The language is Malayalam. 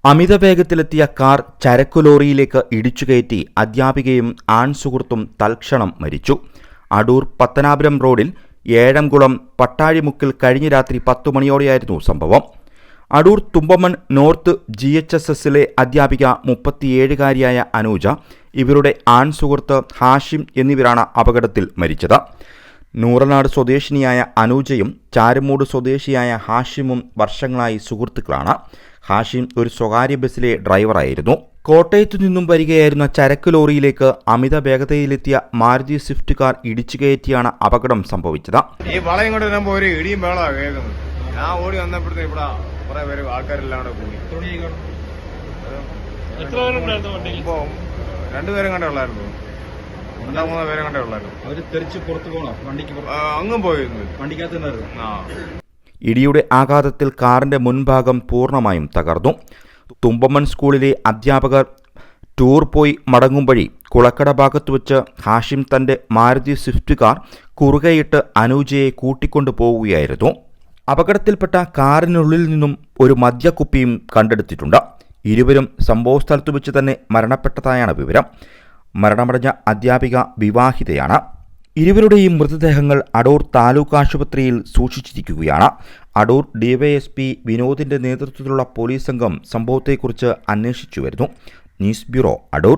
അമിതവേഗത്തിലെത്തിയ കാർ ചരക്കുലോറിയിലേക്ക് ഇടിച്ചുകയറ്റി അധ്യാപികയും ആൺസുഹൃത്തും തൽക്ഷണം മരിച്ചു. അടൂർ പത്തനാപുരം റോഡിൽ ഏഴംകുളം പട്ടാഴിമുക്കിൽ കഴിഞ്ഞ രാത്രി 10 മണിയോടെയായിരുന്നു സംഭവം. അടൂർ തുമ്പമൺ നോർത്ത് GHSSലെ അധ്യാപിക 37-കാരിയായ അനൂജ, ഇവരുടെ ആൺസുഹൃത്ത് ഹാഷിം എന്നിവരാണ് അപകടത്തിൽ മരിച്ചത്. നൂറനാട് സ്വദേശിനിയായ അനൂജയും ചാരുമൂട് സ്വദേശിയായ ഹാഷിമും വർഷങ്ങളായി സുഹൃത്തുക്കളാണ്. ഹാഷിം ഒരു സ്വകാര്യ ബസ്സിലെ ഡ്രൈവറായിരുന്നു. കോട്ടയത്തു നിന്നും വരികയായിരുന്ന ചരക്ക് ലോറിയിലേക്ക് അമിത വേഗതയിലെത്തിയ മാരുതി സ്വിഫ്റ്റ് കാർ ഇടിച്ചു കയറ്റിയാണ് അപകടം സംഭവിച്ചത്. ഈ വളയം കൊണ്ട് വരുമ്പോൾ ഒരു ഇടിയും വേളമാണ് കേൾക്കുന്നത്. ഞാൻ ഓടി വന്നപ്പോഴത്തെ ഇവിടെ കുറെ പേര് ആൾക്കാരെല്ലാം കൂടി രണ്ടുപേരും കണ്ടേ ഉള്ളായിരുന്നു. 2-3 പേരെ കണ്ടേ ഉള്ളായിരുന്നു. അവര് തെറിച്ച് പുറത്തു പോകണം. വണ്ടിക്ക് അങ്ങും പോയിരുന്നു. വണ്ടിക്കകത്ത് ഇടിയുടെ ആഘാതത്തിൽ കാറിന്റെ മുൻഭാഗം പൂർണ്ണമായും തകർന്നു. തുമ്പമൺ സ്കൂളിലെ അധ്യാപകർ ടൂർ പോയി മടങ്ങും വഴി കുളക്കട ഭാഗത്ത് വെച്ച് ഹാഷിം തന്റെ മാരുതി സ്വിഫ്റ്റ് കാർ കുറുകയിട്ട് അനൂജയെ കൂട്ടിക്കൊണ്ടു പോവുകയായിരുന്നു. അപകടത്തിൽപ്പെട്ട കാറിനുള്ളിൽ നിന്നും ഒരു മദ്യക്കുപ്പിയും കണ്ടെടുത്തിട്ടുണ്ട്. ഇരുവരും സംഭവസ്ഥലത്തു വെച്ച് തന്നെ മരണപ്പെട്ടതായാണ് വിവരം. മരണമടഞ്ഞ അധ്യാപിക വിവാഹിതയാണ്. ഇരുവരുടെയും മൃതദേഹങ്ങൾ അടൂർ താലൂക്ക് ആശുപത്രിയിൽ സൂക്ഷിച്ചിരിക്കുകയാണ്. അടൂർ DYSP വിനോദിന്റെ നേതൃത്വത്തിലുള്ള പോലീസ് സംഘം സംഭവത്തെക്കുറിച്ച് അന്വേഷിച്ചു വരുന്നു. News bureau, Adoor.